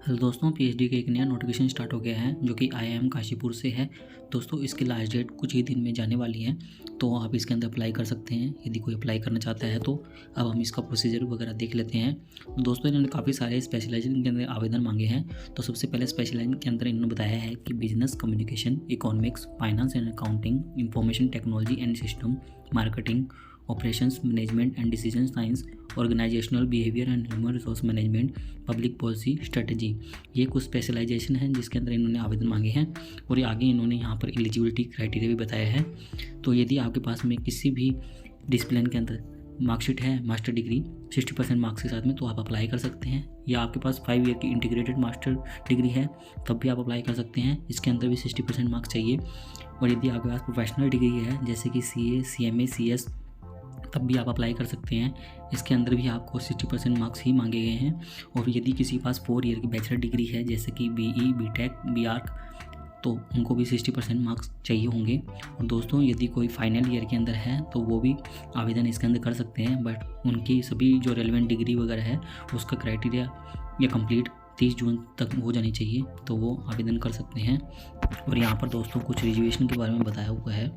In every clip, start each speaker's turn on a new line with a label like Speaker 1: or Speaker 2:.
Speaker 1: Hello दोस्तों, PhD का एक नया नोटिफिकेशन स्टार्ट हो गया है जो कि आईआईएम काशीपुर से है। दोस्तों इसकी लास्ट डेट कुछ ही दिन में जाने वाली है, तो आप इसके अंदर अप्लाई कर सकते हैं यदि कोई अप्लाई करना चाहता है तो। अब हम इसका प्रोसीजर वगैरह देख लेते हैं। दोस्तों इन्होंने काफ़ी सारे स्पेशलाइजेशन के अंदर आवेदन मांगे हैं। तो सबसे पहले स्पेशलाइजेशन के अंदर इन्होंने बताया है कि business communication, economics, finance and accounting, information technology and system, marketing, operations management and decision science, organisational behaviour and human resource management, public policy strategy. ये कुछ स्पेशलाइजेशन है जिसके अंदर इन्होंने आवेदन मांगे हैं। और ये आगे इन्होंने यहाँ पर एलिजिबिलिटी क्राइटेरिया भी बताया है। तो यदि आपके पास में किसी भी डिसिप्लिन के अंदर मार्कशीट है मास्टर डिग्री 60% मार्क्स के साथ में, तो आप अप्लाई कर सकते हैं। या आपके पास 5 ईयर की इंटीग्रेटेड मास्टर डिग्री है तब भी आप अप्लाई कर सकते हैं। इसके अंदर भी 60% मार्क्स चाहिए। और यदि आपके पास प्रोफेशनल डिग्री है जैसे कि CA, CMA, CS, तब भी आप अप्लाई कर सकते हैं। इसके अंदर भी आपको 60% मार्क्स ही मांगे गए हैं। और यदि किसी के पास 4 ईयर की बैचलर डिग्री है जैसे कि BE, BTech, BArch, तो उनको भी 60% मार्क्स चाहिए होंगे। और दोस्तों यदि कोई फाइनल ईयर के अंदर है तो वो भी आवेदन इसके अंदर कर सकते हैं, बट उनकी सभी जो रेलेवेंट डिग्री वगैरह है उसका क्राइटेरिया या कंप्लीट 30 जून तक हो जानी चाहिए, तो वो आवेदन कर सकते हैं। और यहाँ पर दोस्तों कुछ रिजर्वेशन के बारे में बताया हुआ है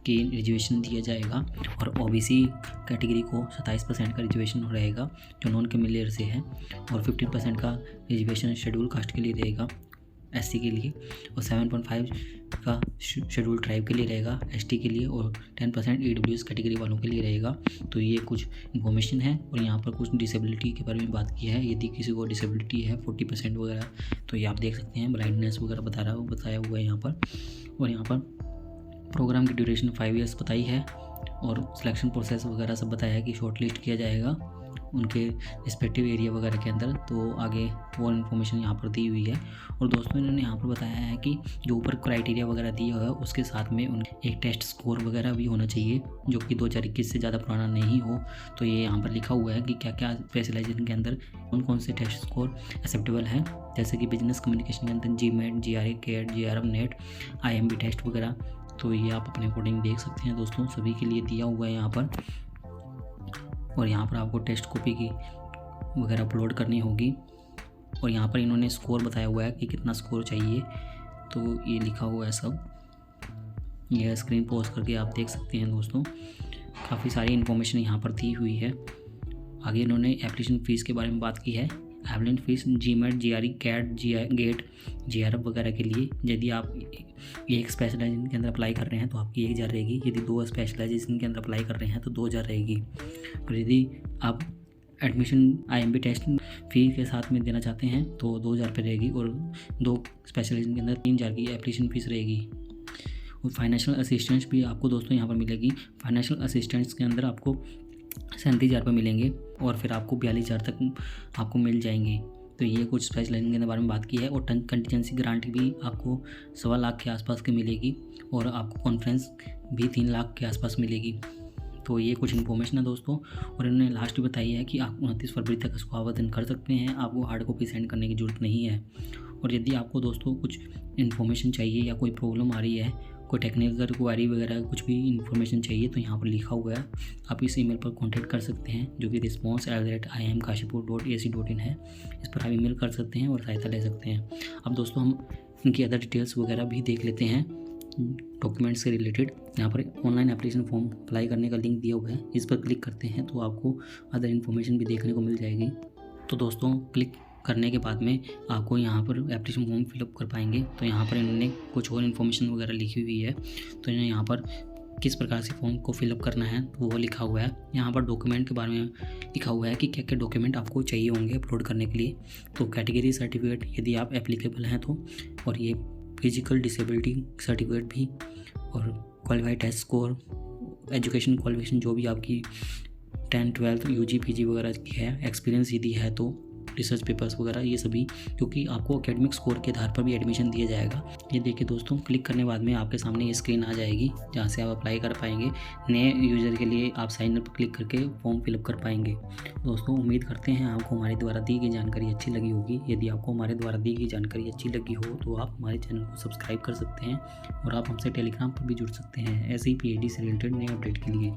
Speaker 1: कि रिजर्वेशन दिया जाएगा। और OBC कैटेगरी को 27% का रिजर्वेशन रहेगा जो नॉन क्रिमिनल से है। और 15% का रिजर्वेशन शेड्यूल कास्ट के लिए रहेगा, SC के लिए। और 7.5 का शेड्यूल ट्राइब के लिए रहेगा, ST के लिए। और 10% EWS कैटेगरी वालों के लिए रहेगा। तो ये कुछ इन्फॉर्मेशन है। और यहाँ पर कुछ डिसेबिलिटी के बारे में बात की है। यदि किसी को डिसेबिलिटी है 40% वगैरह, तो ये आप देख सकते हैं। ब्लाइंडनेस वगैरह बताया हुआ है यहाँ पर। और यहाँ पर प्रोग्राम की ड्यूरेशन 5 ईयर्स बताई है। और सिलेक्शन प्रोसेस वगैरह सब बताया है कि शॉर्ट लिस्ट किया जाएगा उनके रिस्पेक्टिव एरिया वगैरह के अंदर। तो आगे वो इन्फॉर्मेशन यहाँ पर दी हुई है। और दोस्तों इन्होंने यहाँ पर बताया है कि जो ऊपर क्राइटेरिया वगैरह दिया हुआ है उसके साथ में उन एक टेस्ट स्कोर वगैरह भी होना चाहिए जो कि 2021 से ज़्यादा पुराना नहीं हो। तो ये यहाँ पर लिखा हुआ है कि क्या क्या स्पेशलाइजेशन के अंदर कौन कौन से टेस्ट स्कोर एक्सेप्टेबल हैं, जैसे कि बिजनेस कम्युनिकेशन के अंदर GMAT, GRE, CAT, GRM, NET, IMB test वगैरह। तो ये आप अपने अकॉर्डिंग देख सकते हैं दोस्तों, सभी के लिए दिया हुआ है यहाँ पर। और यहाँ पर आपको टेस्ट कॉपी की वगैरह अपलोड करनी होगी। और यहाँ पर इन्होंने स्कोर बताया हुआ है कि कितना स्कोर चाहिए, तो ये लिखा हुआ है सब। यह स्क्रीन पॉज करके आप देख सकते हैं दोस्तों, काफ़ी सारी इन्फॉर्मेशन यहाँ पर दी हुई है। आगे इन्होंने एप्लीकेशन फ़ीस के बारे में बात की है। Application fees GMAT, GRE, CAT, GATE, GRF वगैरह के लिए यदि आप एक स्पेशलाइजेशन के अंदर अप्लाई कर रहे हैं तो आपकी 1000 रहेगी। यदि 2 स्पेशलाइजेशन के अंदर अप्लाई कर रहे हैं तो 2000 रहेगी। और यदि आप एडमिशन IMB टेस्ट फ़ी के साथ में देना चाहते हैं तो 2000 पे रहेगी। और 2 स्पेशलाइजेशन के अंदर 3000 की एप्लीकेशन फ़ीस रहेगी। और फाइनेंशियल असिस्टेंस भी आपको दोस्तों यहाँ पर मिलेगी। फाइनेंशियल असिस्टेंस के अंदर आपको 37,000 रुपये मिलेंगे और फिर आपको 42,000 तक आपको मिल जाएंगे। तो ये कुछ स्पेशलाइजेशन के बारे में बात की है। और कंटीजेंसी ग्रांट भी आपको 1.25 लाख के आसपास की मिलेगी। और आपको कॉन्फ्रेंस भी 3 लाख के आसपास मिलेगी। तो ये कुछ इन्फॉर्मेशन है दोस्तों। और इन्होंने लास्ट बताई है कि आप 29 फरवरी तक इसको आवेदन कर सकते हैं, आपको हार्ड कॉपी सेंड करने की ज़रूरत नहीं है। और यदि आपको दोस्तों कुछ इन्फॉर्मेशन चाहिए या कोई प्रॉब्लम आ रही है, कोई टेक्निकल क्वारी वगैरह कुछ भी इन्फॉर्मेशन चाहिए, तो यहाँ पर लिखा हुआ है आप इस ईमेल पर कांटेक्ट कर सकते हैं जो कि response@iimkashipur.ac.in है। इस पर आप ईमेल कर सकते हैं और सहायता ले सकते हैं। अब दोस्तों हम इनकी अदर डिटेल्स वगैरह भी देख लेते हैं डॉक्यूमेंट्स से रिलेटेड। यहाँ पर ऑनलाइन एप्लीकेशन फॉर्म अप्लाई करने का लिंक दिया हुआ है, इस पर क्लिक करते हैं तो आपको अदर इन्फॉर्मेशन भी देखने को मिल जाएगी। तो दोस्तों क्लिक करने के बाद में आपको यहाँ पर एप्लीकेशन फॉर्म फिलअप कर पाएंगे। तो यहाँ पर इन्होंने कुछ और इन्फॉर्मेशन वगैरह लिखी हुई है। तो इन्होंने यहाँ पर किस प्रकार से फॉर्म को फिलअप करना है तो वो लिखा हुआ है। यहाँ पर डॉक्यूमेंट के बारे में लिखा हुआ है कि क्या क्या डॉक्यूमेंट आपको चाहिए होंगे अपलोड करने के लिए। तो कैटेगरी सर्टिफिकेट यदि आप एप्लीकेबल हैं तो, और ये फिजिकल डिसेबिलिटी सर्टिफिकेट भी, और qualified test score, education qualification जो भी आपकी 10, 12, UG, PG वगैरह की है, एक्सपीरियंस यदि है तो, रिसर्च पेपर्स वगैरह ये सभी, क्योंकि आपको एकेडमिक स्कोर के आधार पर भी एडमिशन दिया जाएगा। ये देखिए दोस्तों, क्लिक करने बाद में आपके सामने ये स्क्रीन आ जाएगी जहाँ से आप अप्लाई कर पाएंगे। नए यूज़र के लिए आप साइन अप क्लिक करके फॉर्म फिलअप कर पाएंगे। दोस्तों उम्मीद करते हैं आपको हमारे द्वारा दी गई जानकारी अच्छी लगी होगी। यदि आपको हमारे द्वारा दी गई जानकारी अच्छी लगी हो तो आप हमारे चैनल को सब्सक्राइब कर सकते हैं और आप हमसे टेलीग्राम पर भी जुड़ सकते हैं ऐसे ही PhD से रिलेटेड नए अपडेट के लिए।